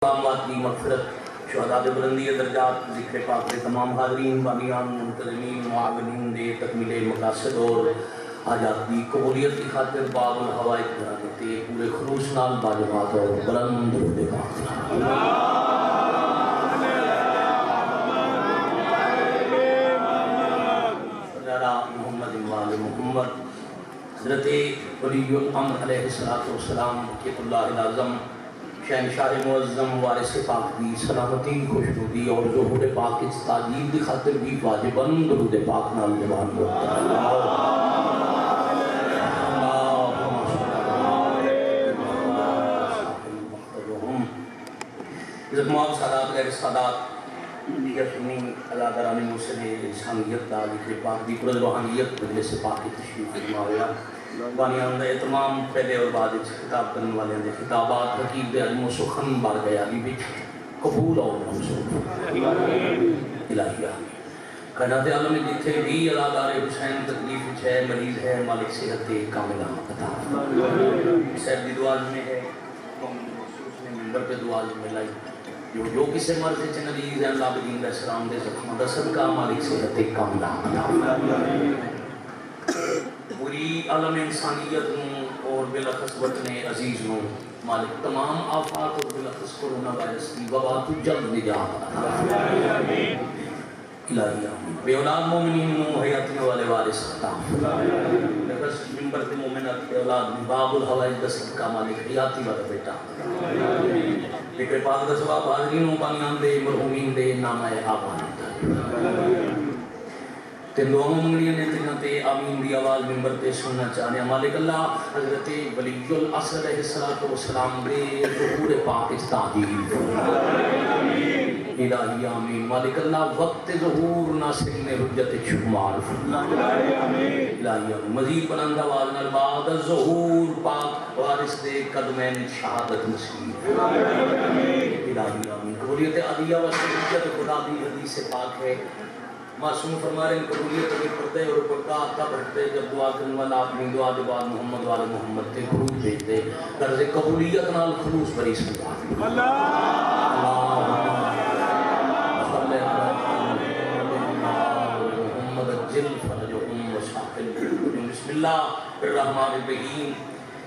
کی مغفرت، شہداء بلندی درجات، ذکر پاک کے تمام حاضرین بانیان منتظمین معاونین دے تکمیل مقاصد اور حاجات کی قبولیت کی خاطر باب الحوائج بنا دیتے پورے خلوص نال باجماعت اور بلند درود پاک محمد وآل محمد۔ حضرت ولی الامر علیہ السلام کے اللہ العظم شہنشاہ معظم وارث پاک دی سلامتی خوشنودی اور ظہور پاک کی تاجیل دی خاطر بھی واجباً درود پاک نال زبان عزت معاب سادات غیر سادات دیگر سنی عزادرانی مسئلے انسانیت دا ذکر پاک دی پرد روحانیت مجلس پاک کی تشریف فرما ہویا بانیان دے تمام پہلے اور بعد خطاب کرنے والے دے خطابات حقیق دے علم و سخن بار گیا بھی بچ قبول اور منصور الہیہ کائنات عالم جتھے بھی عزادار حسین تکلیف ہے مریض ہے مالک صحت کاملہ عطا صاحب دی دعا میں ہے ممبر پہ دعا میں لائی جو کسے مرض چنگیز ہے اللہ بدین علیہ السلام دے زخمہ دا صدقہ مالک صحت کاملہ عطا پوری عالم انسانیت اور بلخص وطن عزیز نو مالک تمام آفات اور بلخص کورونا وائرس کی وبا تو جلد نجات الہی آمین بے اولاد مومنین نو حیاتین والے وارث عطا بلخص ممبر کے مومنات کے اولاد باب الحوائج دا صدقہ مالک حیاتی والا بیٹا بکر پاک دا سواب حاضرین و بانیان دے مرحومین دے نامہ آبان تین دعا منگنی نے تینتے آمین دی آواز ممبر تے سننا چاہنے مالک اللہ حضرت ولی العصر علیہ السلام دے ظہور پاک استعدیل الہی آمین مالک اللہ وقت ظہور ناصر نے حجت شمار الہی آمین مزید بلند آواز نرباد ظہور پاک وارث دے قدمین شہادت نصیب الہی آمین قبولیت عدیہ و سجدت خدا دی حدیث پاک ہے معصوم فرما رہے ہیں قبولیت میں پڑھتے اور پڑھتا آتا پڑھتے جب دعا کرنے والا اپنی دعا دے بعد محمد والے محمد تے خروج بھیجتے درز قبولیت نال خلوص بری سنتا محمد الجل فرجہم وشاقل بسم اللہ الرحمن الرحیم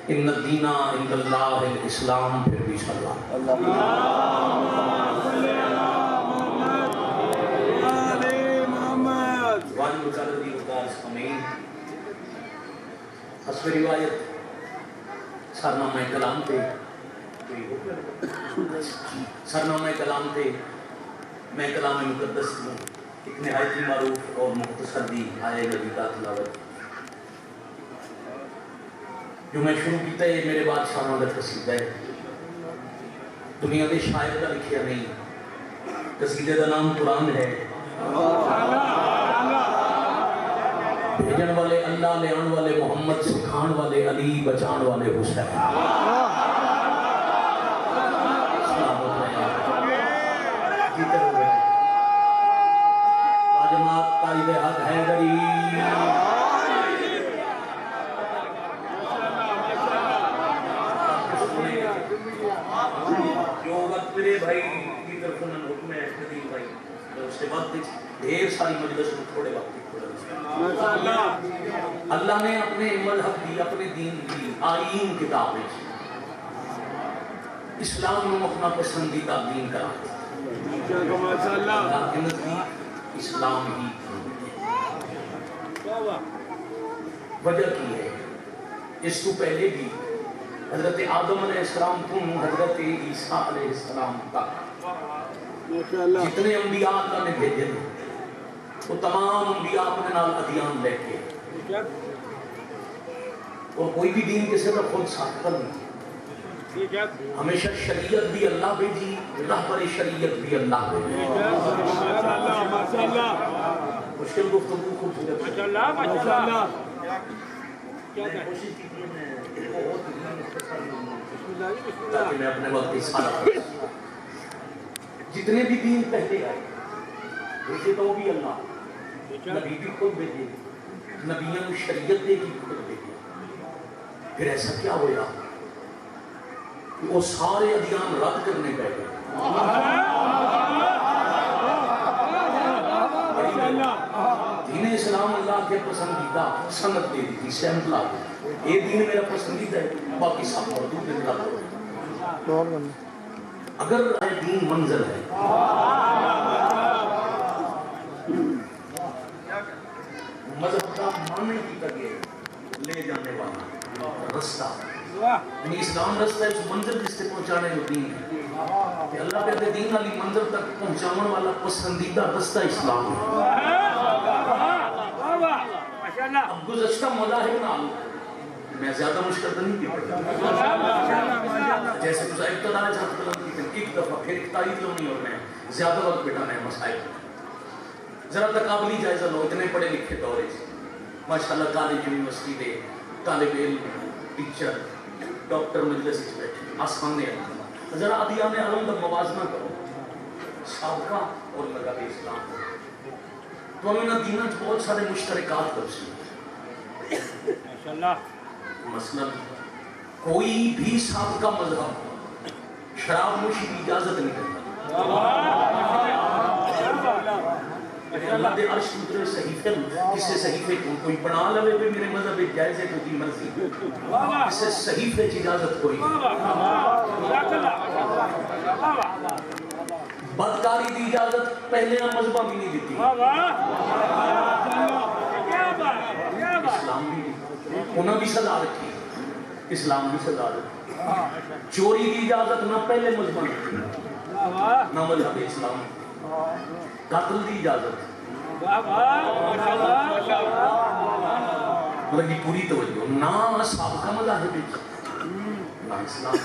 ان الدین عند اللہ الاسلام پھر بھی صلی اللہ واجب القدر دی وقار سمین حسب روایت سرنامہ کلام تے میں کلام مقدس ہوں ایک نہایت معروف اور مختصر دی آئے نبی کا تلاوت جو میں شروع کیتا ہے میرے بعد شامہ دا قصیدہ ہے دنیا دے شاعر کا لکھیا نہیں قصیدے دا نام قرآن ہے بھیجن والے اللہ لے آن والے محمد سکھان والے علی بچان والے حسین جماعت طالب حق حیدری جو وقت میرے بھائی کی طرف انہوں نے حکم ہے قدیم بھائی اس کے وقت ڈھیر ساری مجلس میں تھوڑے وقت اللہ نے اپنے مذہب دی اپنے دین دی آئین کتاب اسلام میں اپنا پسندیدہ دین کرا اللہ کے نزدیک اسلام ہی وجہ کی ہے اس کو پہلے بھی حضرت آدم علیہ السلام تم حضرت عیسیٰ علیہ السلام تک جتنے انبیاء اللہ نے بھیجے وہ تمام انبیاء اپنے نال ادیان لے کے اور کوئی بھی دین کسی کا خود ساختہ نہیں ہمیشہ شریعت بھی اللہ بھیجی رہبر شریعت بھی اللہ بھیجی مشکل گفتگو خوب تاکہ میں اپنے وقت سارا جتنے بھی دین پہلے آئے بھیجے تو بھی اللہ نبی بھی خود بھیجے نبیوں کو شریعت دے کی خود بھیجے پھر ایسا کیا ہوا وہ سارے ادیان رد کرنے پہ گئے کے پسندیدہ سند دے دی تھی سیمپل آ گئی یہ دین میرا پسندیدہ ہے باقی سب مردود دن کا اگر دین منزل ہے مذہب کا ماننے کی تگے لے جانے والا رستہ یعنی اسلام رستہ ہے اس منزل جس سے پہنچانے جو دین ہے کہ اللہ کہتے دین علی منزل تک پہنچانے والا پسندیدہ رستہ اسلام ہے اب گزشتہ مذاہب نال میں زیادہ مشکل نہیں کی پڑھتا جیسے گزا ابتدا ہے جہاں قلم کی ایک دفعہ پھر ایک تائید لونی اور میں زیادہ وقت بیٹھانا ہے مسائل ذرا تقابلی جائزہ لو اتنے پڑھے لکھے دورے سے ماشاءاللہ کالج یونیورسٹی دے طالب علم ٹیچر ڈاکٹر مجلس بیٹھے آسانے ذرا ادیان علم کا موازنہ کرو سابقہ اور مذہب اسلام تو ہمیں دینہ بہت سارے مشترکات کر سکتے مثلا کوئی بھی سابقہ مذہب شراب نوشی کی اجازت نہیں کرتا اللہ دے عرش اترے صحیفے کسے صحیفے کوئی بنا لوے بھی میرے مذہب جائز ہے تو دی مرضی کسے صحیفے کی اجازت کوئی بدکاری دی اجازت پہلے مذہبہ بھی نہیں دیتی اسلام بھی انہوں بھی سزا رکھی اسلام بھی سزا رکھی چوری دی اجازت نہ پہلے مذہبہ نہیں نہ مذہب اسلام قتل دی اجازت لگی پوری توجہ نہ سابقہ مذاہب نہ اسلام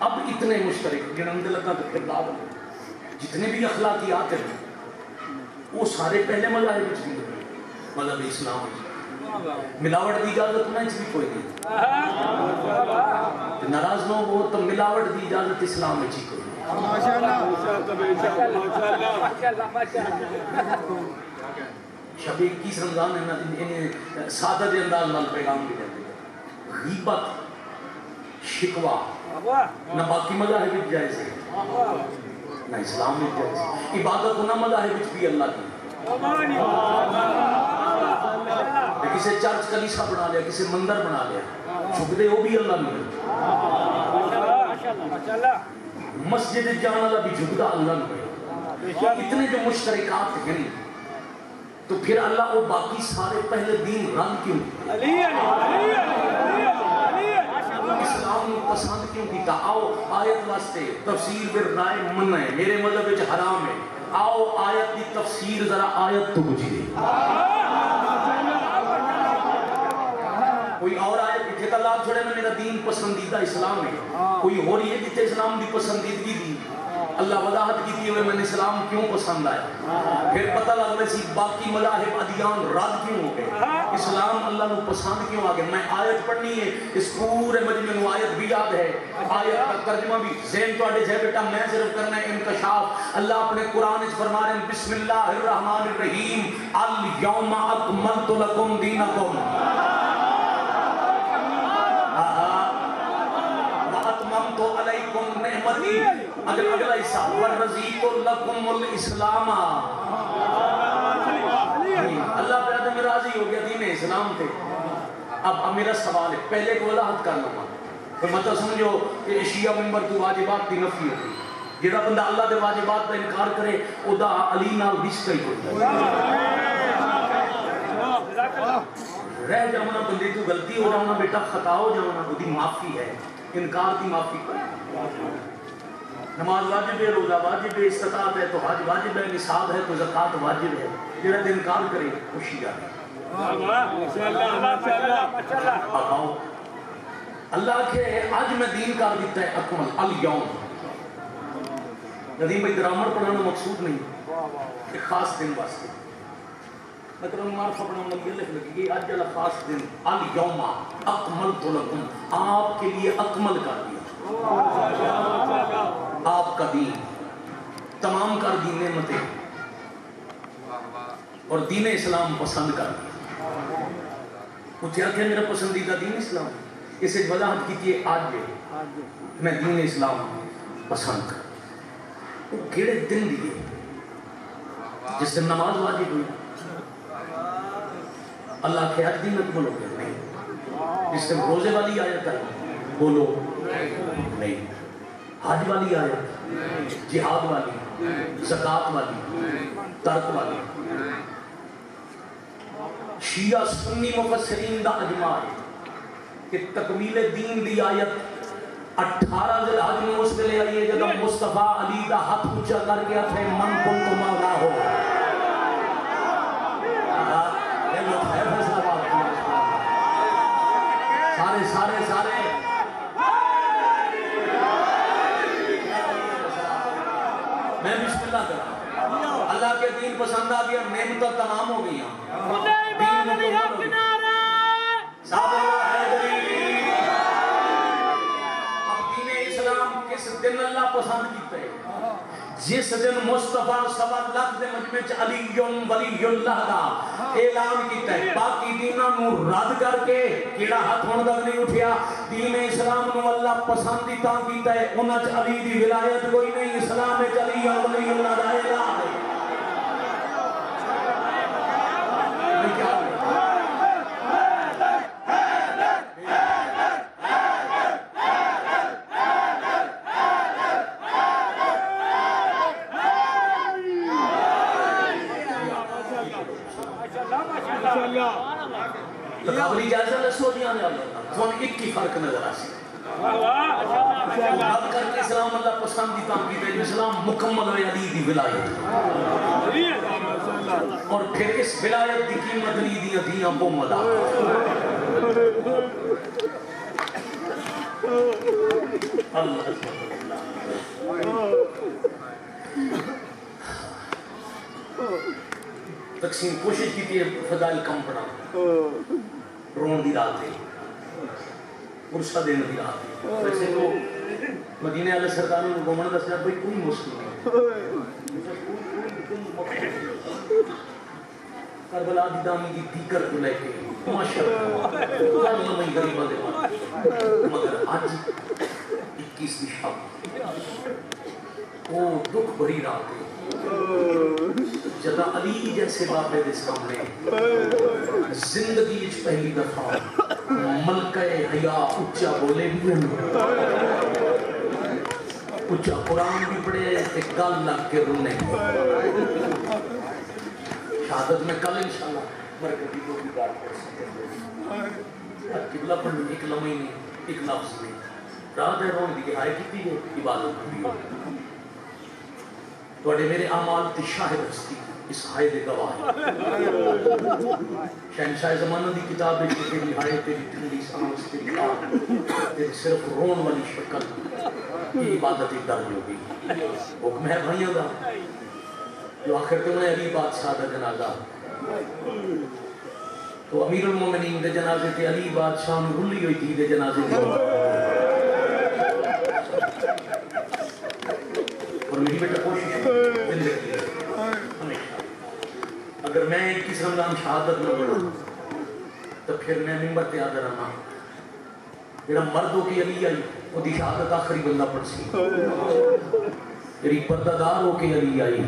اب اتنے مشترک جنہوں نے لگا تو کردار جتنے بھی اخلاقیات ہیں وہ سارے پہلے مذاہب مذہب اسلام ملاوٹ دی اجازت نہ اس بھی کوئی نہیں ناراض نہ ہو تو ملاوٹ دی اجازت اسلام میں کوئی شب 21 رمضان انہیں سادہ دے انداز نال پیغام بھی دیتے ہیں غیبت شکوہ نہ باقی مذاہب جائز ہے نہ اسلام میں جائز ہے عبادت نہ مذاہب بھی اللہ کی کسی چرچ کلیسا بنا لیا کسی مندر بنا لیا چھپ دے وہ بھی اللہ میں مسجد جانا اللہ بھی جھکتا اللہ میں اتنے جو مشترکات ہیں تو پھر اللہ وہ باقی سارے پہلے دین رنگ کیوں اسلام نے پسند کیوں کی کہا آؤ آیت واسطے تفسیر بر رائے من ہے میرے مذہب وچ حرام ہے آؤ آیت دی تفسیر ذرا آیت تو بجھے کوئی اور آیت جتنے اللہ چھوڑے میں میرا دین پسندیدہ اسلام ہے کوئی ہو رہی ہے جتنے اسلام دی پسندیدگی دی اللہ وضاحت کی تھی میں نے اسلام کیوں پسند آیا پھر پتہ لگنے سی باقی مذاہب ادیان رد کیوں ہو گئے اسلام اللہ نے پسند کیوں آگئے میں آیت پڑھنی ہے اس پورے مجمع میں آیت بھی یاد ہے آیت کا ترجمہ بھی ذہن تو آڈے جائے بیٹا میں صرف کرنا ہے انکشاف اللہ اپنے قرآن اس فرما رہے ہیں بسم اللہ الرحمن الرحیم الیوم اکملت لکم دینکم وَأَتْمَمْتُ عَلَيْكُمْ نِعْمَتِي اگلا حصہ وَرَزِيتُ لَكُمُ الْإِسْلَامَ اللہ پہ آدم راضی ہو گیا دین اسلام تھے اب میرا سوال ہے پہلے کو وضاحت کر لوں تو مطلب سمجھو کہ شیعہ منبر تو واجبات کی نفی ہوتی جیڑا بندہ اللہ دے واجبات کا انکار کرے او دا علی نال بس کئی ہوتا رہ جاؤنا بندے تو غلطی ہو جاؤنا بیٹا خطا ہو جاؤنا وہ دی معافی ہے انکار دی معافی کر نماز واجب ہے روزہ واجب ہے استطاعت ہے تو حج واجب ہے نصاب ہے تو زکوٰۃ واجب ہے جڑا دن انکار کرے خوشی جائے اللہ کے آج میں دین کر دیتا ہے اکمل الیوم ندیم بھائی گرامر پڑھانا مقصود نہیں ایک خاص دن واسطے لیکن معرفہ پڑھانا لگی لکھ لگی کہ آج جلا خاص دن الیوم اکملت لکم آپ کے لیے اکمل کر دیا آپ کا دین تمام کر دی نعمتیں اور دین اسلام پسند کر دیا وہ کیا کہ میرا پسندیدہ دین اسلام اسے وضاحت کی تھی آج میں دین اسلام پسند کر وہ کیڑے دن دیئے جس دن نماز واجب ہوئی اللہ کے حج دین بولو گے نہیں. جس سے روزے والی آیت ہے بولو نہیں. حج والی آیت, جہاد والی, زکات والی, ترک والی. شیعہ سنی مفسرین دا اجماع کہ تکمیل دین دی آیت 18 ذی الحج میں اس لے آئیے جب مصطفیٰ علی دا ہاتھ اونچا کر کے اپنے من کنت مولا ہو. سارے میں بسم اللہ کرا. اللہ کے دین پسند آ گیا, نعمتیں تمام ہو گئی. اب دین اسلام کس دن اللہ پسند کیتا ہے؟ جس دن مصطفیٰ سوا لاکھ دے مجمع چ علی ولی اللہ دا اعلان کیتا ہے. باقی دیناں نو رد کر کے کیڑا ہاتھ ہون تک نہیں اٹھیا. دین اسلام نو اللہ پسند ہی تاں کیتا ہے, انہاں چ علی دی ولایت کوئی نہیں. اسلام وچ علی اور ولی اللہ دا اعلان ہے. تقابلی جائزہ لسو دیا نے اللہ تو ہم ایک کی فرق نظر آسی. اب کر کے اسلام اللہ پسند دی تاں کی اسلام مکمل ہے علی دی ولایت, اور پھر اس ولایت دی قیمت علی دی دیاں محمد اللہ. تقسیم کوشش کی تھی فضائل کم پڑا, رون دی رات ہے, عرصہ دین دی رات ہے. ویسے تو مدینہ علیہ سرکاروں نے گومن دسیا بھئی کوئی مشکل نہیں. کربلا دی دامی دی دیگر کو لے کے ماشاءاللہ اللہ میں غریبہ دے ماں, مگر آج 21 شب وہ دکھ بھری رات ہے. جدا علی جیسے بابے دے سامنے زندگی اچ پہلی دفعہ ملکہ حیا اچھا بولے بھی ہیں, اچھا قرآن بھی پڑھے, ایک گل لگ کے رونے. شہادت میں کل انشاءاللہ برکتی کو بھی بات کر سکتے ہیں. قبلہ پڑھنے ایک لمحہ نہیں, ایک لفظ نہیں, رات ہے رون دی ہائے کی تھی عبادت پوری ہو. توڑے میرے اعمال تی شاہد ہستی اس ہائے دے گواہ. شہنشاہ زمانہ دی کتاب ہے کہ تیری ہائے, تیری ٹھنڈی سانس, تیری آگ, تیری صرف رون والی شکل, یہ عبادت ایک درج ہو گئی. حکم ہے بھائیوں دا جو آخر تو انہیں علی بادشاہ دا جنازہ, تو امیر المومنین دے جنازے تے علی بادشاہ نے رلی ہوئی تھی دے جنازے تے. اور میری بیٹا کوشش زندگی ہمیشہ اگر میں 21 رمضان شہادت نہ پڑھا تو پھر میں ممبر تے آدھر رہنا جڑا مردوں کی علی آئی وہ دی شہادت آخری بندہ پڑھ سی, میری پردہ دار ہو کے علی آئی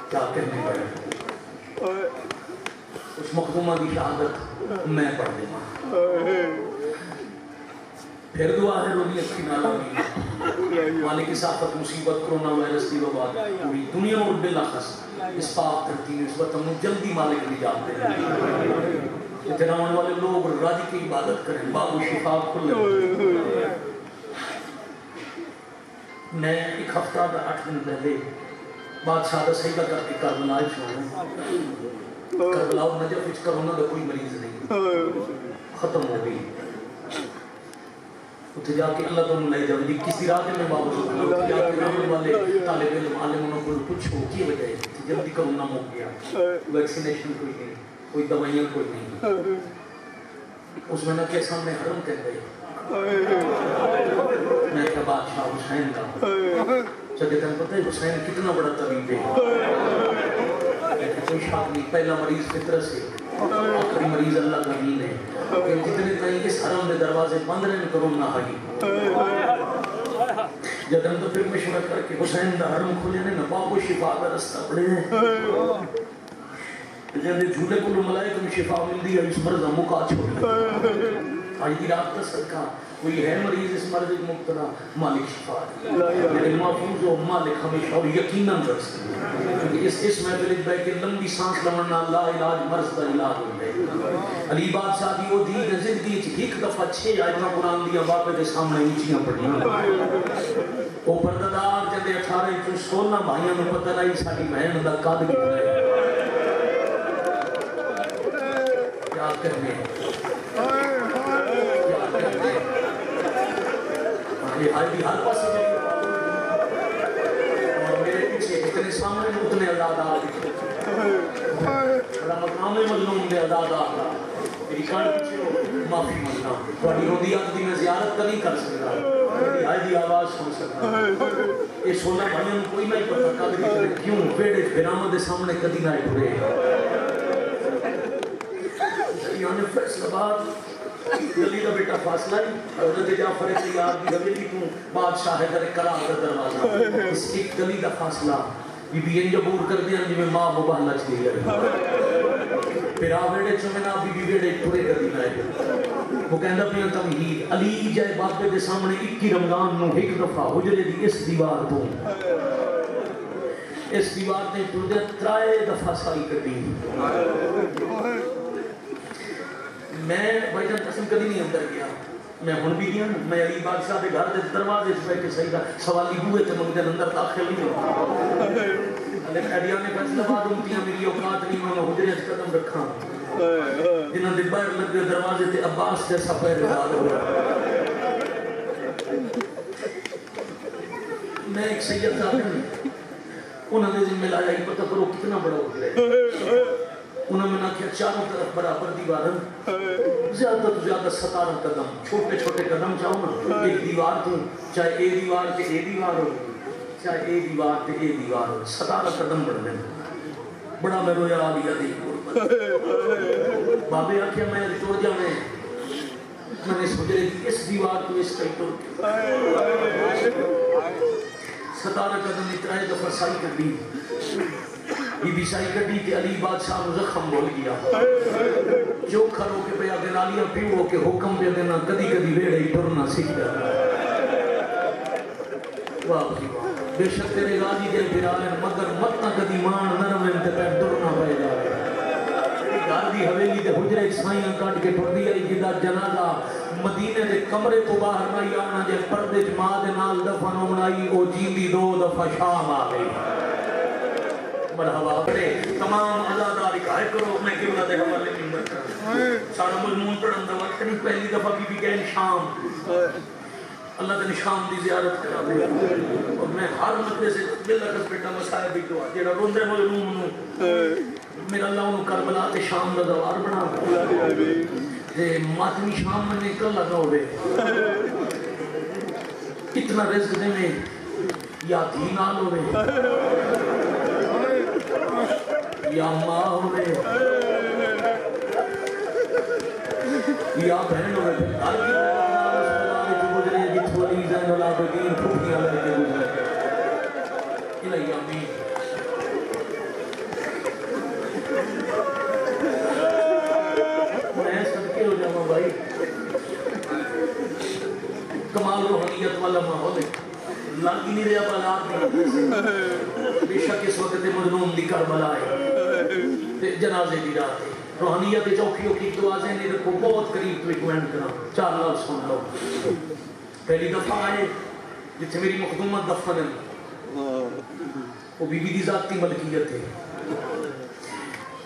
کیا کہنے پڑے. اس مخدومہ دی شہادت میں پڑھ دیں. پھر دعا ہے رونی اچھی نالامی مالک صافت مصیبت کرونا وائرس کی وبا پوری دنیا اور بالاخص اس پاک دھرتی میں اس وقت ہم جلدی مالک نجات دیں. اتناون والے لوگ راضی کی عبادت کریں, باب و شفا کھلے. میں ایک ہفتہ دا 8 دن پہلے بادشاہ دا سیدہ کر کے کربلا چھوڑا. کربلا اور نجف اس کرونا دا کوئی مریض نہیں, ختم ہو گئی. اتھے جا کے اللہ تعالیٰ لے جاؤ جی کسی راہ میں بابا اتھے جا کے رحمت والے طالب علم عالموں کو پوچھو کی وجہ ہے جلدی کرونا ہو گیا, ویکسینیشن کوئی نہیں, کوئی دوائیاں کوئی نہیں. اس میں نہ کہ سامنے حرم کہہ گئے, میں کہا بادشاہ حسین کا چاہتے تم پتہ ہے حسین کتنا بڑا طبیب ہے. کوئی شاک نہیں, پہلا مریض فطرت سے, آخری مریض اللہ کا دین ہے. جتنے تائیں اس حرم میں دروازے بند رہے کرونا آئی. جب ہم تو پھر مشورہ کر کے حسین دا حرم کھولے نے باب و شفا کا رستہ پڑے ہیں. جنہیں جھولے کو ملائکہ میں شفا ملتی ہے اس مرض مکا چھوڑی آج کی رات کا صدقہ کوئی ہے مریض اس مرض مبتلا مالک شفا لیکن محفوظ ہو مالک ہمیشہ اور یقیناً رس کیونکہ اس محفل بے کے لمبی سانس لمنا لا علاج مرض کا علاج ہو گئے علی بادشاہ کی وہ دید زندگی ایک دفعہ 6 آیتاں قرآن دیا باپے کے سامنے اونچیاں پڑھیاں وہ پردادار جدے 18 16 بھائیاں میں پتہ نہیں ساری بہن دا قد کتنا ہے کیا کرنے یہ حال بھی حال پاس ہے اور میرے پیچھے اتنے سامنے اتنے عذاب آ بڑا مقام مظلوم دے عذاب آ میری کان پیچھے ہو معافی مانگنا تھوڑی روڈیات دی میں زیارت نہیں کر سکتا میری آئی دی آواز سن سکتا یہ سونا بھائیوں کوئی نہیں پتہ قدر کتنے کیوں پیڑے برامہ دے سامنے کدی نہ پڑے یعنی فیصلہ بات گلی کا بیٹا فاصلہ ہی حضرت جعفر سیار کی حویلی کو بادشاہ ہے کرے کلام کا دروازہ اس ایک گلی کا فاصلہ بی بی ان جبور کر دیا جی میں ماں مباہلہ چلی گئی پھر آویڑے چمنا بی بی بیڑے پورے کر دینا ہے وہ کہندہ پیا تمہید علی جائے باپے دے سامنے 21 رمضان نو ایک دفعہ حجرے دی اس دیوار تو اس دیوار نے ٹردے 3 دفعہ سائی کر دی میں بھائی جان قسم کبھی نہیں اندر گیا میں ہن بھی گیا میں علی بادشاہ کے گھر کے دروازے سے بیٹھ کے سیدہ سوالی بوئے تے مجھے اندر داخل نہیں ہوتا لیکن اڈیاں نے فیصلہ بات امتیاں میری اوقات نہیں میں حجرے سے قدم رکھا جنہوں نے باہر لگ گئے دروازے تے عباس جیسا پیر رہا میں ایک سید صاحب انہوں نے ذمہ لایا ہی پتہ کرو کتنا بڑا ہو گئے انہوں نے کہا چاروں طرف برابر دیوارن زیادہ تو زیادہ 17 قدم چھوٹے چھوٹے قدم چاہو نا ایک دیوار تو چاہے اے دیوار تے اے دیوار ہو چاہے اے دیوار تے اے دیوار ہو 17 قدم بڑھ لیں بڑا میں رویا آلیا دیکھ بابے آکھیا میں توڑ جانے میں نے سوچے کہ اس دیوار تو اس کئی توڑ کے 17 قدم اترائے دفعہ سائی کر دی بی بی سائی کٹی کہ علی بادشاہ نے زخم بول گیا جو کھرو کے بیا گنالیاں پیو کے حکم بیا دینا کدی کدی ویڑے ہی ٹرنا سیکھ جانا واہ بے شک تیرے غازی دے پھرالن مگر متنا کدی مان نرم انتے پیر ٹرنا پہ جا گھر دی حویلی دے حجرے سائیاں کاٹ کے ٹر دیا جدا جنازہ مدینے دے کمرے تو باہر نہیں آنا جے پردے جماع دے نال دفن ہومنائی او جیندی 2 دفعہ شام آ گئی مرحبا بڑے تمام عزادار اکائے کرو میں قبلہ دے حوالے ممبر کروں سارا مضمون پڑھن دا وقت نہیں پہلی دفعہ بی بی گئے شام اللہ دے شام دی زیارت کرا دے اور میں ہر مطلے سے بلا کس بیٹا مسائل بھی دعا جیڑا روندے مظلوم میرا اللہ انہوں کربلا تے شام دا دوار بنا دے ماتمی شام میں نکل لگا ہوئے اتنا رزق دے میں یا دھی نال ہوئے یا ماں ہوئے یا بہن ہوئے ہر کی بہن جو گزرے جت ولی زین العابدین پھوپیاں لے کے گزرے الہی آمین میں صدقے ہو جاؤں بھائی کمال روحانیت والا ماحول ہے لگ ہی نہیں رہا بالات بے شک اس وقت مظلوم دی کربلا ہے جنازے دی رات ہے روحانیت چوکیوں کی دعازیں نہیں رکھو بہت قریب تو ایکوینٹ کرنا 4 لفظ سن لو پہلی دفعہ آئے جتنے میری مخدومت دفن ہے وہ بی بی دی ذاتی ملکیت ہے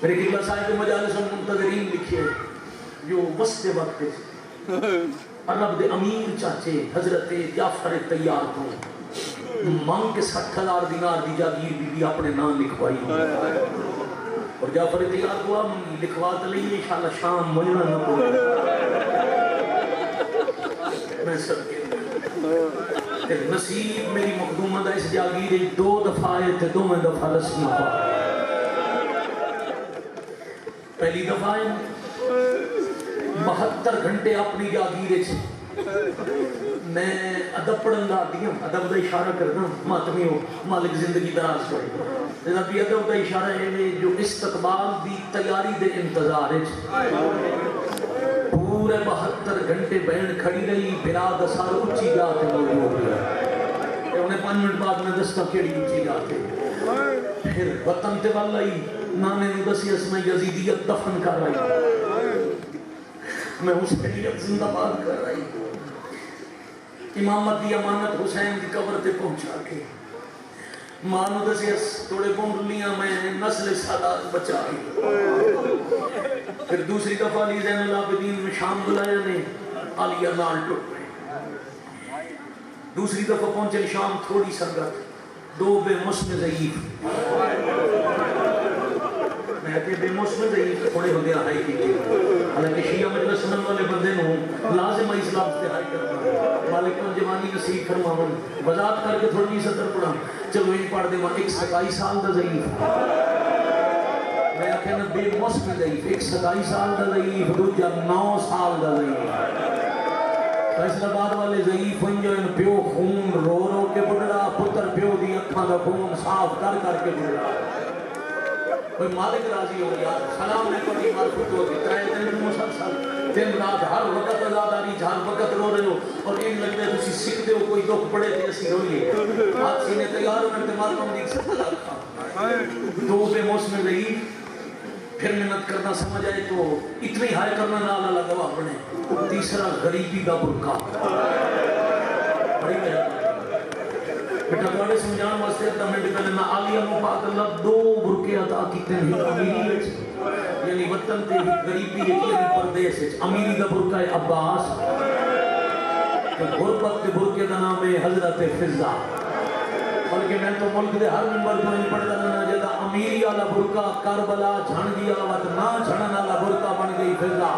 میرے قبلہ صاحب کے مجالس و منتظرین لکھے جو وسط وقت ہے عرب دے امیر چاچے حضرت جعفر تیار کو مانگ کے 60,000 دینار دی جاگیر بی بی اپنے نام لکھوائی اور جعفر تیار کو لکھوا تو لئیے انشاءاللہ شام مجھنا نہ پڑے میں سب کے نصیب میری مخدومہ دا اس جاگیر 2 دفعہ آئے تھے 2 دفعہ رسمی پا پہلی دفعہ آئے 72 گھنٹے اپنی جاگیر میں ادب پڑھن دا دیا ادب دا اشارہ کرنا ماتمی ہو مالک زندگی دراز کرے ربی ادب دا اشارہ ہے جو استقبال دی تیاری دے انتظار پورے 72 گھنٹے بہن کھڑی رہی بلا دا سارا اچھی گاہ تے موجود ہو گیا انہیں 5 منٹ بعد میں دستا کیڑی اچھی گاہ تے پھر وطن تے والائی نانے نے دسی اس میں یزیدیت دفن کر رہی میں حسینیت زندہ باد کر رہی امامت دی امانت حسین دی قبر تے پہنچا کے مانو دسی اس توڑے بونڈلیاں میں نسل سادات بچائی پھر دوسری دفعہ علی زین العابدین میں شام بلایا نے عالیہ نال ٹوٹ پڑے دوسری دفعہ پہنچے شام تھوڑی سنگت 2 بے مسلم ضعیف میں کہ بے مسلم ضعیف تھوڑے بندے ہائی کی حالانکہ شیعہ مجلس سنن والے بندے نو لازم اسلام سے ہائی کرنا مالک جوانی نصیب فرماون وضاحت کر کے تھوڑی صدر پڑھا چلو ان پڑھ دے وہاں 27 سال دا ضعیف میں کہنا بے مسلم ضعیف 27 سال دا ضعیف دوجہ 9 سال دا ضعیف فیصل آباد والے ضعیف ہوئیں جو ان پیو خون رو رو کے بڑھڑا پتر پیو دی اکھاں دا خون صاف کر کے بڑھڑا کوئی مالک راضی ہو گیا سلام نے کوئی معرفت ہو گئی 3 دن مسلسل دن رات ہر وقت عزاداری ہر وقت رو رہے ہو اور ان لگتے ہیں تسی سکھتے ہو کوئی دکھ پڑے تھے اسی روئیے ہاتھ سینے تیار ہونے تے مالکوں دیکھ سکتا لکھا 2 بے موسم رہی پھر محنت کرنا سمجھ آئے تو اتنی ہائے کرنا نالا لگوا بنے تیسرا غریبی کا برکا بڑی محنت بیٹا توڑے سمجھان واسطے اپنا منٹ پہلے میں عالیہ مفاق اللہ 2 برکے عطا کیتے ہیں امیری یعنی وطن تے غریبی یعنی پردیس امیری کا برکہ ہے عباس غربت کے برکے کا نام ہے حضرت فضا بلکہ میں تو ملک دے ہر ممبر کو نہیں پڑھتا رہنا جیدہ امیری والا برکہ کربلا جھن گیا وقت نہ جھنن والا برکہ بن گئی فضا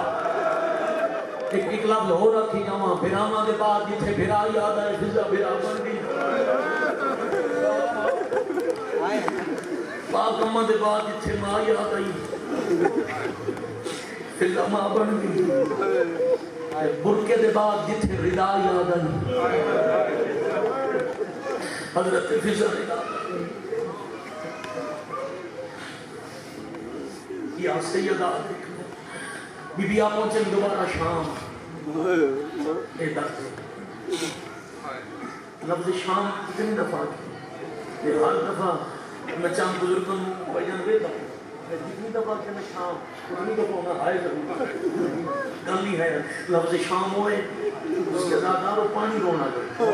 ایک لفظ ہو رکھی جاواں بھراواں دے بعد جتھے بھرا یاد آئے فضا بھرا بن گئی پاک اماں دے بعد جتھے ماں یاد آئی فضا ماں بن گئی برکے دے بعد جتھے رضا یاد آئی حضرت فضا رضا یا سیدہ بی بی آپ پہنچے دوبارہ شام اے درد لفظ شام کتنی دفعہ کی یہ ہر دفعہ میں چاند بزرگوں بھائیان بیتا جتنی دفعہ کہ میں شام اتنی دفعہ میں آئے ضرور گل نہیں ہے لفظ شام ہوئے اس کے ازادار و پانی رونا گئے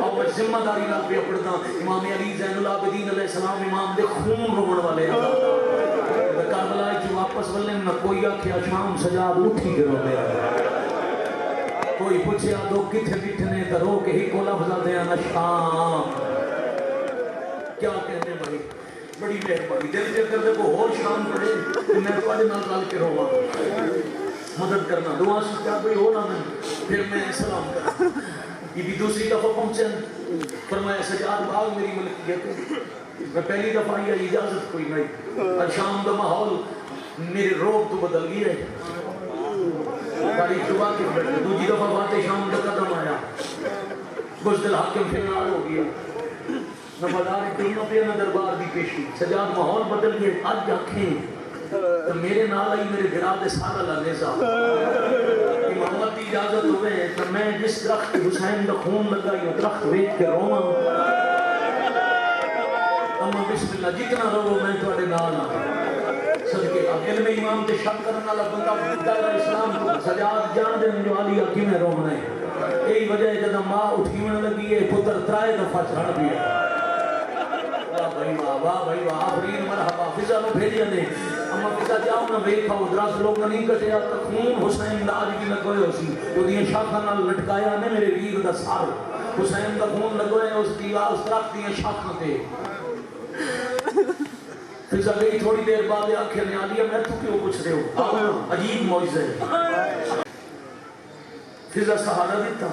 اور میں ذمہ داری نہ پہ پڑھتا امام علی زین العابدین علیہ السلام امام دے خون روڑ والے کربلا جو واپس ولے نہ کوئی آکھیا شام سجاد اٹھی کے رو دیا کوئی پوچھیا دو کتھے بیٹھنے تا رو کے ہی کو لفظہ دیا نہ شام کیا کہنے بھائی بڑی مہربانی دل سے کر دے کو اور شام پڑے کہ میں تو آج نہ گال کے رہا مدد کرنا دعا سے کیا کوئی ہو نہ میں پھر میں سلام کرا یہ بھی دوسری دفعہ پہنچے فرمایا سجاد بھاگ میری ملکیت میں پہلی دفعہ یہ اجازت کوئی نہیں اور شام دا ماحول میرے روب تو بدل گئی ہے تاریخ دعا کے بیٹھے دوسری دفعہ باتیں شام دا قدم آیا بزدل حاکم فنار ہو گیا نفادار کلمہ پہ نہ دربار دی پیشی سجاد ماحول بدل گئے آج آنکھیں تو میرے نال آئی میرے گراد سارا لالیزا امامت دی اجازت ہوئے تو میں جس درخت حسین دا خون لگائی درخت ویٹ کے روما اما بسم اللہ جتنا رو میں توڑے نال صدقے اب علم امام تے شک کرنا لگتا بودھا اسلام کو سجاد جان دے جو علی حکیم ہے رونا ہے یہی وجہ ہے جدہ ماں اٹھیون لگی ہے پتر ترائے دفعہ چھڑ بھی ہے واہ بھائی واہ آفرین مرحبا فضا نو بھیجیا نے اما فضا جاؤ نہ بیکھا ہو درست لوگ نہیں کٹیا خون حسین دا آج بھی لگوئے ہو سی تو دیئے شاخہ نہ لٹکایا نے میرے ویر دا سار حسین دا خون لگوئے اس دیوار اس درخت دیئے شاخہ تے فضا گئی تھوڑی دیر بعد آنکھیں نے آلیا میں تو کیوں پوچھ رہے ہو عجیب معجزہ ہے فضا سہارا دیتا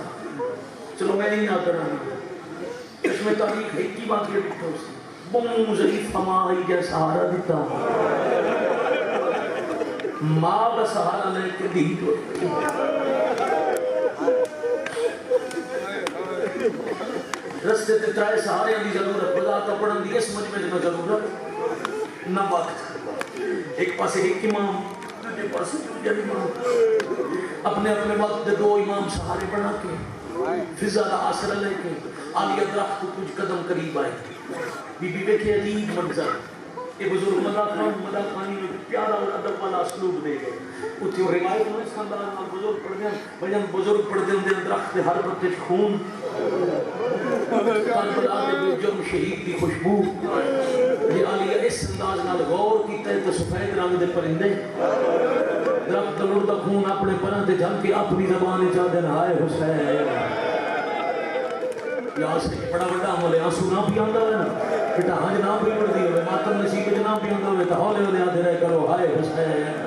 چلو میں نہیں آتا رہا اس میں تاریخ ایک کی بات یہ دیتا اس بمو ضعیف فمائی جا سہارا دیتا ماں کا سہارا لے کے دی تو رستے تے ترائے سہارے دی ضرورت بلا کا پڑھن دی اس مجمع میں ضرورت نہ وقت ایک پاسے ایک امام دوسرے پاسے دوسرے امام اپنے اپنے وقت دے دو امام سہارے بنا کے فضا دا آسرہ لے کے عالیہ درخت کچھ قدم قریب آئے بی بی بے کے عجیب منظر یہ بزرگ مدہ خانی میں پیارا اور ادب والا اسلوب دے گئے اتھی وہ روایت میں اس خاندان میں بزرگ پڑھ دیں بجن بزرگ پڑھ دیں دے درخت ہر پتے خون کربلا کے بے جرم شہید کی خوشبو یہ عالیہ اس انداز نال غور کیتا ہے تو سفید رنگ دے پرندے درخت دلور دا خون اپنے پران دے جھل کے اپنی زبان چاہ دن آئے حسین یا سے بڑا بڑا ہمولے آنسو نہ بھی آندہ ہوئے نا بیٹا ہاں جناب بھی پڑھ دی ہوئے ماتم نصیب جناب بھی آندہ ہوئے تو ہولے ہولے آدھے رہے کرو ہائے حسین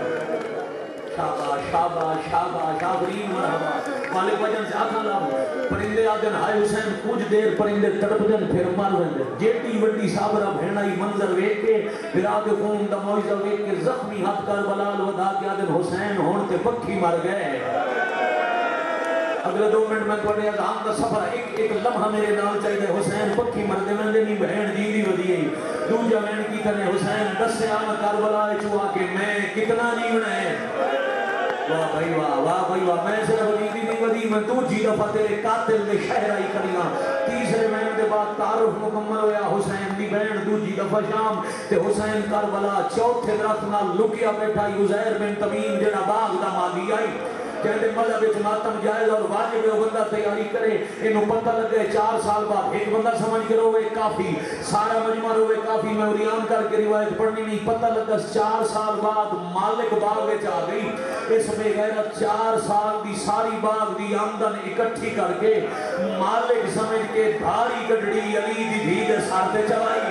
شاباش شاباش شاباش شابرین مرحبا مالک وجن سے آتھا لاب پرندے آدھن ہائے حسین کچھ دیر پرندے تڑپ دن پھر مار وندے جیٹی وڈی صابرہ بھینائی منظر ویک کے براد خون دا موجزہ ویک کے زخمی ہاتھ کر بلال ودا کے آدھن حسین ہونتے پکھی مر گئے اگلے 2 منٹ میں توڑے اذہان کا سفر ایک لمحہ میرے نال چاہیے حسین پکی مردے میں دے نہیں بہن جی دی ودی ہے دوجہ بہن کی تنے حسین دسے آنا کربلا چوا کے میں کتنا نیونا ہے واہ بھائی واہ میں صرف جی دی ودی میں دوجی دفعہ تیرے قاتل میں شہرائی کریاں تیسرے مہینے کے بعد تعارف مکمل ہویا حسین دی بہن دوجی دفعہ شام تے حسین کربلا چوتھے درخت نال لکیا بیٹھا عزیر بن تمیم جڑا باغ دا مالی آئی کہتے مذہب وچ ماتم جائز اور واجب ہے وہ بندہ تیاری کرے انہوں پتہ لگے 4 سال بعد ایک بندہ سمجھ کے روے کافی سارا مجمع روے کافی میں اوریان کر کے روایت پڑھنی نہیں پتہ لگا 4 سال بعد مالک باغ وچ آ گئی اس میں غیرت 4 سال دی ساری باغ دی آمدن اکٹھی کر کے مالک سمجھ کے بھاری گڈڑی علی دی دھی دے ساتھ چلائی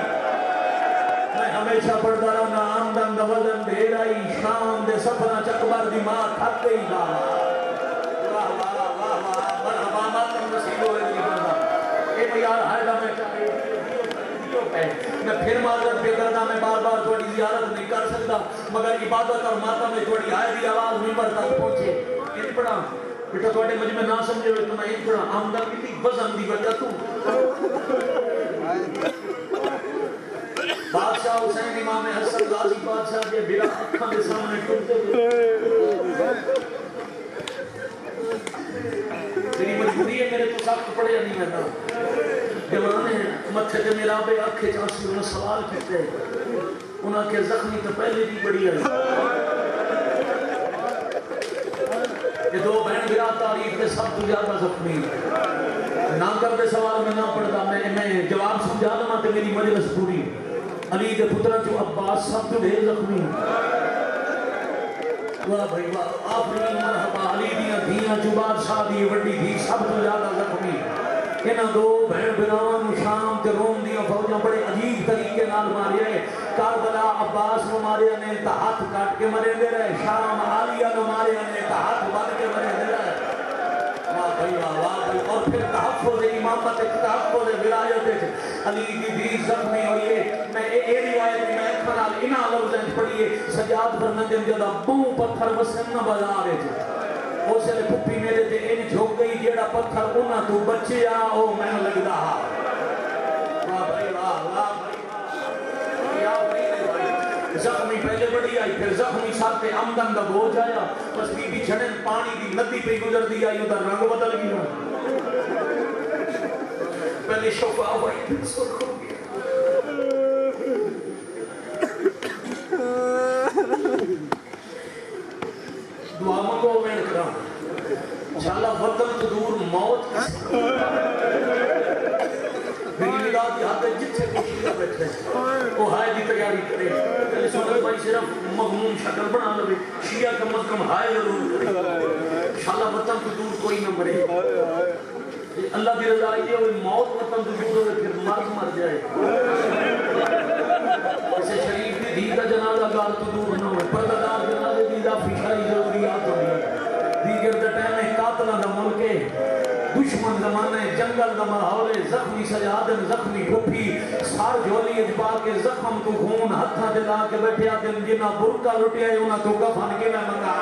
میں ہمیشہ پڑھتا رہا نا آمدن دا وزن دے رہی شام دے سفرہ چکبر دی ماں تھک گئی گا واہ واہ واہ واہ مرحبا ماتم نصیب ہوئے دی بندہ اے بیار حیدہ میں چاہے میں پھر معذرت پہ کرنا میں بار بار تھوڑی زیارت نہیں کر سکتا مگر عبادت اور ماتم میں تھوڑی آئے دی آواز ممبر تک پہنچے ان پڑھا بیٹا تھوڑے مجھے میں نہ سمجھے ہوئے تو میں ان پڑھا آمدن کی تھی وزن دی وجہ تو بادشاہ حسین امام حسن غازی بادشاہ کے بلا اکھاں دے سامنے ٹوٹتے ہوئے تیری مجبوری ہے میرے تو سخت پڑے نہیں میں جوانے متھے تے میرا بے آنکھیں چانسی انہوں سوال کہتے ہیں انہاں کے زخمی تو پہلے بھی بڑی ہے یہ 2 بہن گرا تاریخ کے سب تو زیادہ زخمی نہ کر دے سوال میں نہ پڑھتا میں جواب سمجھا دوں تے میری مجلس پوری علی دے پترہ جو عباس سب تو ڈھیر زخمی واہ بھائی واہ آفرین مرحبا علی دیاں دھیاں جو بادشاہ دی وڈی دھی سب تو زیادہ زخمی انہاں 2 بہن بناوان شام تے روم دیاں فوجاں بڑے عجیب طریقے نال مارے کربلا عباس نو مارے نے تا ہاتھ کاٹ کے مرے دے رہے شام عالیہ نو مارے نے تا ہاتھ بن کے مرے دے رہے واہ بھائی اور پھر تحفظ امامت تحفظ ولایت علی کی بھی زخمی ہوئی میں اے روایت میں اکبرال انہا لفظیں پڑھئے سجاد فرمندن جدا بوں پتھر وسن نہ بجا رہے تھے اسے لے پھپی میرے تے ان جھوک گئی جیڑا پتھر انہا تو بچے آؤ میں لگ رہا واہ بھائی واہ زخمی پہلے بڑی آئی پھر زخمی ساتھ آمدن دا بوجھ آیا بس بی بی چھڑن پانی دی ندی پہ گزر دی آئی ادھر رنگ بدل گیا پہلے شفا ہوئی پھر سرخ ہو گیا دعا منگو میں اکرام انشاءاللہ وطن تو دور موت میری نگاہ کی حد ہے جتھے کوشیدہ بیٹھے وہ ہائے دی تیاری کرے پہلے سنت بھائی صرف مغموم شکل بنا لے شیعہ کم از کم ہائے ضرور کرے انشاءاللہ وطن تو دور کوئی نہ مرے اللہ کی رضا یہ ہوئی موت وطن تو دور ہوئے پھر مرد مر جائے اسے شریف دی دھی کا جنازہ گار تو دور نہ ہوئے پردادار جنازے دیدہ فشائی ضروریات ہوئی دیگر دا ٹائم ہے قاتلہ دا ملکے دشمن زمانے جنگل دا مرحولے زخمی سجادن زخمی گھپی سار جولی اجبا کے زخم تو خون ہتھا دلا کے بیٹھے آدم جنہ برکا لٹیا ہے انہا تو کفن کے میں منگا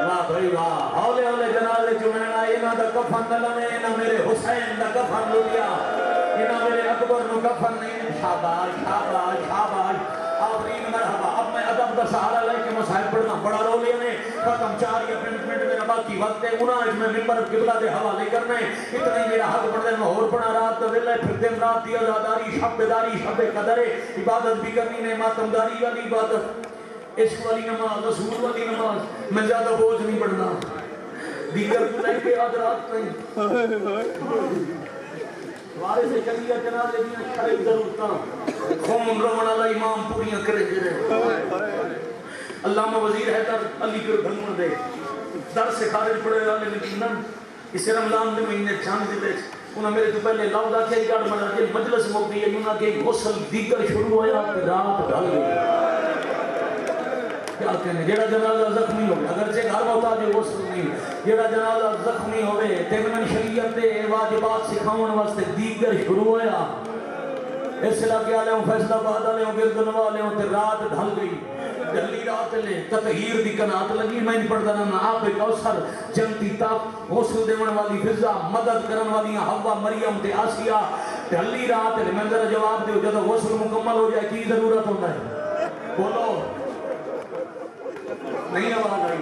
واہ بھائی واہ ہولے ہولے جنازے چمنا انہاں دا کفن نہ لوے نہ میرے حسین دا کفن لیا انہاں میرے اکبر نو کفن نہیں شاباش شاباش شاباش آفرین مرحبا اب میں ادب کا سہارا لے کے مصاحب پڑھنا بڑا رو لیا نے ختم 4 یا 5 منٹ میرا باقی وقت ہے انہاں میں ممبر قبلہ دے حوالے کرنے اتنے میرا حق پڑھنے میں اور پڑھنا رات تو ویلے پھر دن رات دی آزاداری شب بیداری شب قدر عبادت بھی کرنی نے ماتم داری والی عبادت عشق والی نماز رسول والی نماز میں زیادہ بوجھ نہیں پڑھنا دیگر کو لے کے آج رات نہیں وارے سے چلیے جنازے دیاں شرعی ضرورتاں خون رونا والا امام پوریاں کرے گئے علامہ وزیر حیدر علی گڑھ بھنگن دے در سے خارج پڑے والے مدینن اس رمضان دے مہینے چاند دے انہاں میرے تو پہلے لاؤدا کے گڑھ منا کے مجلس موقعی ہے انہاں کے غسل دیگر شروع ہویا رات ڈھل گئی کیا کہنے جیڑا جنازہ زخمی ہوئے اگرچہ گھر ہوتا جو غسل نہیں جیڑا جنازہ زخمی ہوئے تیمن شریعت دے واجبات سکھاؤن واسطے دیگر شروع ہویا اس علاقے آلے ہوں فیصلہ باد آلے ہوں گردنوا آلے ہوں تے رات ڈھل گئی ڈھلی رات لے تطہیر دی کنات لگی میں پڑھ دانا آپ کوثر جنتی تاپ غسل دیون والی فضا مدد کرن والی حوا مریم تے آسیہ ڈھلی رات لے میں ذرا جواب دیو جب غسل مکمل ہو جائے کی ضرورت ہوتا ہے بولو نہیں آواز آئی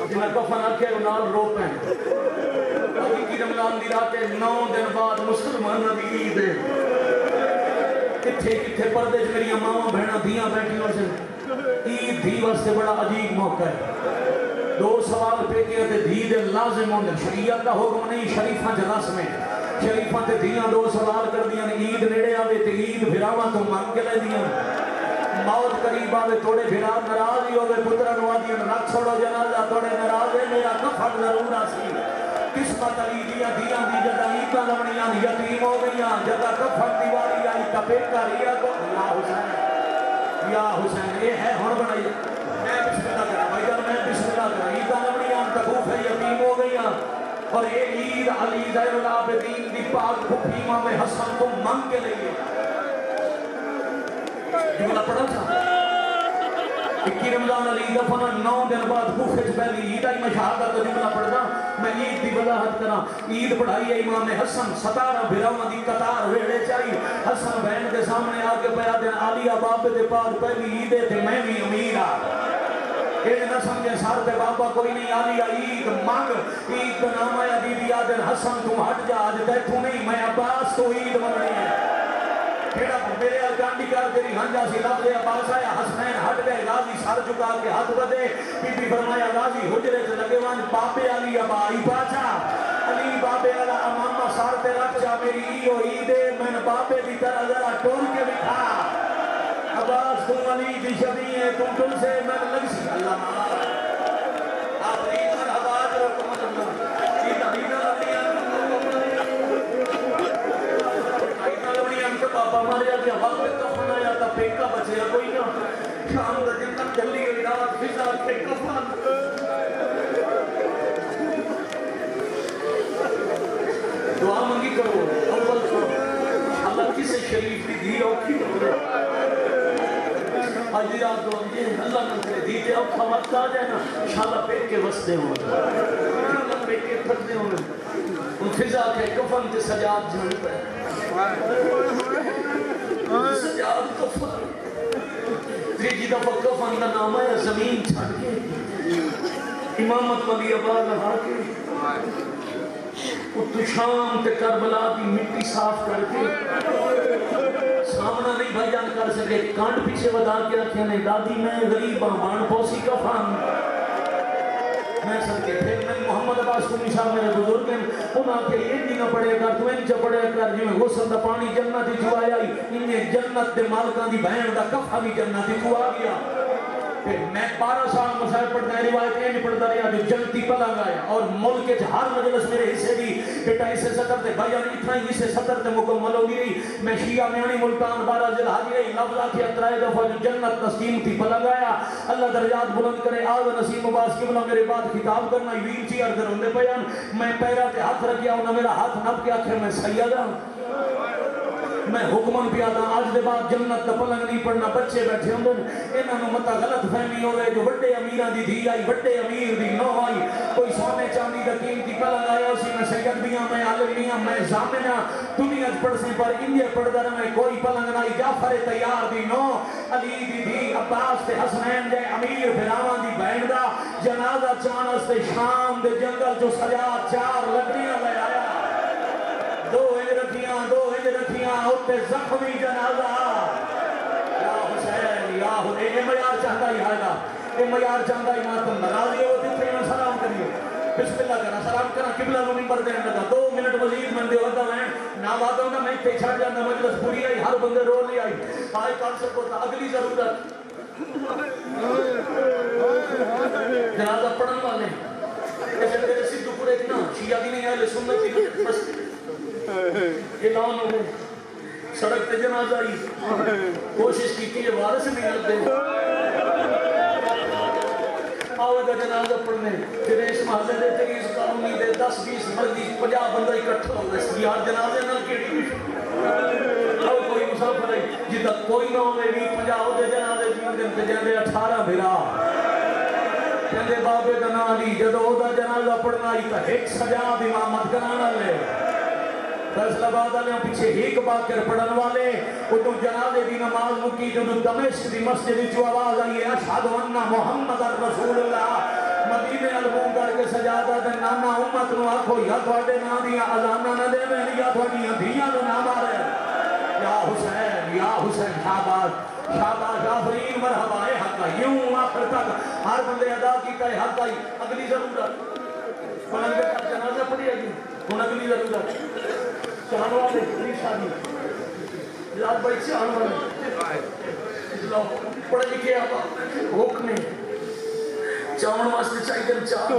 جنہیں کفن آکے انال رو پہن ابھی کی رمضان دی رات 9 دن بعد مسلمان دی عید ہے کتھے کتھے پردے میری ماما بہنا دیاں بیٹھی ہو سے عید دھی واسطے بڑا عجیب موقع ہے 2 سوال پہ کیا تے دھی دے لازم ہوندے شریعت کا حکم نہیں شریفہ جلس میں شریفہ تے دیاں 2 سوال کر دیاں عید نیڑے آوے تے عید بھراواں تو مانگ کے لے دیاں موت قریب آوے توڑے بھرا نراض ہی ہوئے پترہ نوادیاں رکھ چھوڑو جنازہ توڑے نراض ہے میرا کفن ضرور آسی قسمت علی دیا دیاں دی جدہ عیدہ لمنیاں یتیم ہو گئیاں جدہ کفن دیواری آئی تپیکہ ریا کو یا حسین یہ ہے ہون بنائی میں بسم اللہ کرا بھائی جان میں بسم اللہ کرا عیدہ لمنیاں تکوف ہے یتیم ہو گئیاں اور یہ عید علی زیر العابدین دی پاک بھوکی امام حسن کو منگ کے لئے جملہ پڑھا تھا 21 رمضان علی دفنہ 9 دن بعد خوفج پہلی عید آئی میں شہادت کا جملہ پڑھنا میں عید دی وضاحت کرا عید پڑھائی ہے امام حسن 17 بھراؤں دی قطار ویڑے چاہی حسن بہن کے سامنے آگے پیا دن عالیہ بابے دے پاس پہلی عیدے تھے میں بھی امیر آ یہ نہ سمجھے سارتے بابا کوئی نہیں عالیہ عید مانگ عید کا نام آیا بی بی آدن حسن تم ہٹ جا آج دیکھو نہیں میں عباس تو عید مننی ہے پھیڑا میرے الگانڈی کار تیری ہنجا سی لفظ عباس آیا حسنین ہٹ گئے غازی سر چکا کے ہاتھ بدے بی بی فرمایا غازی حجرے سے لگے وان بابے علی ابائی پاچا علی بابے علی امامہ سارتے رکھ جا میری ایو عیدے میں بابے دی طرح ذرا ٹول کے بکھا عباس تم علی دی شبی ہے تم تم سے میں لگ سی اللہ آخری مرحبات رکھمت اللہ عید علیدہ بابا مارے آگے وقت کفن آیا تا پیکا بچے کوئی نہ شام دا دن تک جلی ہوئی رات فضا کے کفن دعا منگی کرو اول کرو اللہ کسے شریف دی دی اوکھی کرو آجی رات دو اللہ نکلے دی تے اوکھا وقت آ جائے نا شاءاللہ پیک کے وستے ہوں شاءاللہ پیک کے پھردے ہوں ان فضا کے کفن کے سجاد جھڑ پہ سجاد کفن تریجی دفعہ کفن کا نام ہے زمین چھڑ کے امامت ولی عبا لہا کے اتو شام تے کربلا دی مٹی صاف کر کے سامنا نہیں بھائی جان کر سکے کانٹ پیچھے بدا کے رکھے نے دادی میں غریب بان پوسی کفن میں سب کے پھر میں محمد عباس کنی صاحب میرے بزرگ ہیں انہاں کے یہ نہیں نہ پڑے گا تو انچہ پڑے گا جی میں غسل دا پانی جنت ہی چھو آیا انہیں جنت دے مالکان دی بہن دا کفہ بھی جنت ہی چھو آ گیا پھر میں 12 سال مسائل پڑھتا ہے روایت یہ نہیں پڑھتا رہا جو جنتی پلنگ آیا اور ملک کے ہر مجلس میرے حصے دی بیٹا حصے صدر تے بھائی جان اتنا ہی حصے صدر تے مکمل ہوگی رہی میں شیعہ میانی ملتان 12 ذل حاجی رہی لفظہ کی اترائے دفعہ جو جنت تسکیم تھی پلنگ آیا اللہ درجات بلند کرے آل نسیم عباس کی بنا میرے بعد خطاب کرنا ویل چی اردر ہوندے بیان میں پیرا تے ہاتھ رکھیا انہا میرا ہاتھ نب کے آکھے میں سیدہ میں حکمن پیا دا آج دے بعد جنت دا پلنگ نہیں پڑھنا بچے بیٹھے ہوں انہاں نو متا غلط فہمی ہو رہے جو بڑے امیراں دی دھی آئی بڑے امیر دی نو آئی کوئی سونے چاندی دا قیمتی پلنگ آیا اسی میں سید بیاں میں عالم بیاں میں زامنہ دنیا پڑھ سی پر انڈیا پڑھ دا میں کوئی پلنگ نائی جعفر تیار دی نو علی دی دھی عباس تے حسنین جے امیر بھراواں دی بہن دا جنازہ چانس تے شام دے جنگل جو سجا 4 لکڑیاں لے آیا دو ہج رکھیاں ہوتے زخمی جنازہ یا حسین یا حسین اے معیار چاہتا ہی آئے گا اے معیار چاہتا ہی ماتم نراضی ہو تیتھے میں سلام کریو بسم اللہ کرنا سلام کرنا قبلہ نو منبر دین لگا 2 منٹ مزید من دے ہوتا میں نا بات ہوگا میں تے چھڑ جانا مجلس پوری آئی ہر بندے رو لی آئی آئی کانسر کو تا اگلی ضرورت جنازہ پڑھن والے ایسے میرے سدھو پورے اتنا شیعہ بھی نہیں آئے سنت کی بس اعلان ہو سڑک تے جنازہ آئی کوشش کی کہ وارث نہیں لگتے آؤ گا جنازہ پڑھنے پھر اس محلے دے 30 کالونی دے 10-20 مرضی 50 بندہ اکٹھا ہو گئے یار جنازے نال کیڑی آؤ کوئی مسافر ہے جدہ کوئی نہ ہوئے 20-50 دے جنازے جیون دن تے جاندے 18 بھرا کہندے بابے دا نا علی جدو دا جنازہ پڑھنا ہی تا ایک سجاد امامت کرانا لے فیصلہ باد علیہ پیچھے ایک باکر پڑھن والے ادھو جنازے دی نماز مکی جو دمشق دی مسجد چو آواز آئی ہے اشہد انہ محمد رسول اللہ مدینے البوم کر کے سجادہ دے نانا امت نو آکھو یا تھوڑے نا دیا ازانہ نہ دے میں یا تھوڑی دھیاں نو نام آ رہے یا حسین شہباز شہباز آفرین مرحبا اے حقا یوں آخر تک ہر بندے ادا کیتا ہے حقا اگلی ضرورت پلنگے کا جنازہ پڑھی ہے ہوں اگلی ضرورت چاہن والے اگلی شادی لاد بھائی چاہن والے پڑھ لکھے آپ حکم میں چاہن واسطے چاہی دن چاہن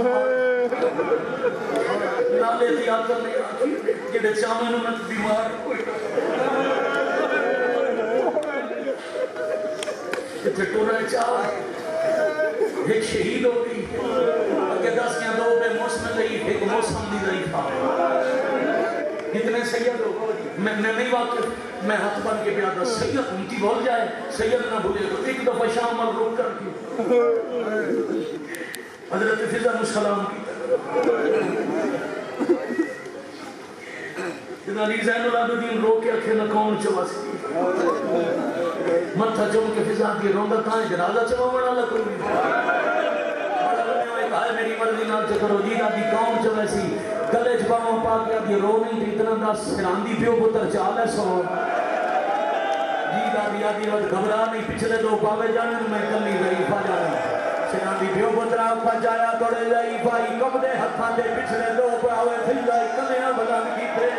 نالے دی آتر نہیں آتی کہ چاہن انہوں بیمار کہ ٹورا چاہ ایک شہید ہو گئی اگر 10 کیا 2 بے موسم لئی ایک موسم دی رہی تھا کتنے سید ہو میں نہیں واقف میں ہاتھ بن کے پیادا سید انتی بھول جائے سید نہ بھولے تو ایک دفعہ شام اور روک کر کی حضرت فضا مسلام کی جنہا علی زین العابدین رو کے اکھے نہ کون چوا سکی متھا جم کے فضا کی روندہ تھائیں جنازہ چوا مڑا لکھو کہا میری مرضی نال چکرو جیدہ دی کون چوا سی گلے جباؤں پاکیا دی رو نہیں تھی اتنا دا سراندی پیو پتر چال ہے سو جیدہ دی آدھی وقت گھبرا نہیں پچھلے 2 پاوے جانے میں کلی ضعیفہ جانے سراندی پیو پتر آپ جایا توڑے ضعیفائی کم دے ہتھاں دے پچھلے 2 پاوے پھر جائی کلیاں بلان کی تھے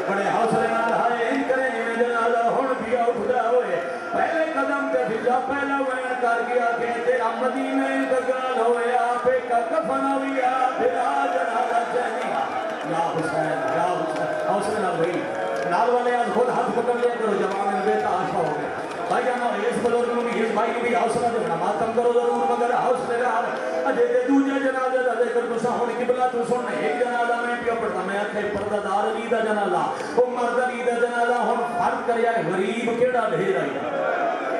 بڑے حوصلے نال ہائے ان کرے میں جنازہ ہون بھی اٹھدا ہوئے پہلے قدم تے بھجا پہلا وین کر گیا کہ تیرا مدینے دگال ہوئے آپ کا کفن ہویا پھرا جنازہ چہنیا یا حسین حوصلے نال بھئی نال والے آج خود ہاتھ پکڑ لیا کرو جوان بیٹا آشا ہو گیا بھائی جانا اس بزرگ میں بھی اس بھائی بھی حوصلہ دینا ماتم کرو ضرور مگر حوصلے نال اجے دے دوجے جنازے دا ذکر تسا ہن قبلہ تو سن ایک جنازہ میں پیا پڑھتا میں آکھے پردہ دار علی دا جنازہ او مرد علی دا جنازہ ہن فرق کریا غریب کیڑا ڈھیر آئی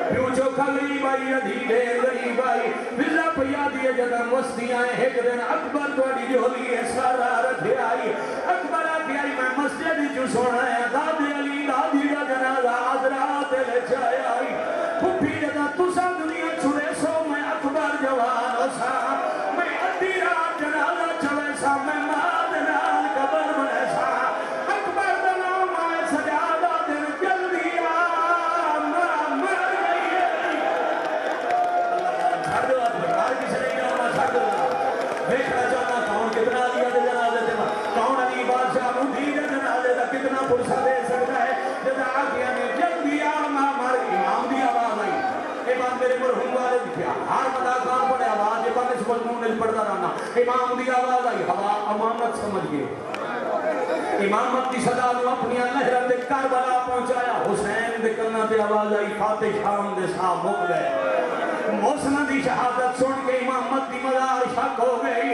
پیو چوکھا غریب آئی ادھی ڈھیر غریب آئی بلا پیا دیے جدم وسطی آئے ایک دن اکبر توڑی جولی سارا رکھے آئی اکبر آکھے آئی میں مسجد جو سونا ہے داد علی دادی دا جنازہ حضرات لے جائے آئی پھپی جدا تسا دنیا چھڑے سو میں اکبر جوان ہو سا میں ادھی رات جنازہ چوے سا میں ماد نال قبر بنے سا اکبر دا نام آئے سجادہ دن جلدی مر گئی چھڑ دو آپ بکار کسی نہیں جانا چھڑ دو دیکھنا چاہنا کون کتنا دیا دے جنازے دے کون علی بادشاہ نو دی دے جنازے دا کتنا پرسہ دے سکتا ہے جدا آگیا نے جلدی مر امام دی آواز آئی امام میرے مرحوم والے دکھیا ہر مداخان پڑے آواز امام اس مضمون نے پڑھتا رہنا امام دی آواز آئی ہوا امانت سمجھ گئے امامت کی صدا نو اپنی لہرہ دے کربلا پہنچایا حسین دے کرنا دے آواز آئی فاتح شام دے صاحب مک گئے محسن دی شہادت سن کے امامت دی مزار شک ہو گئی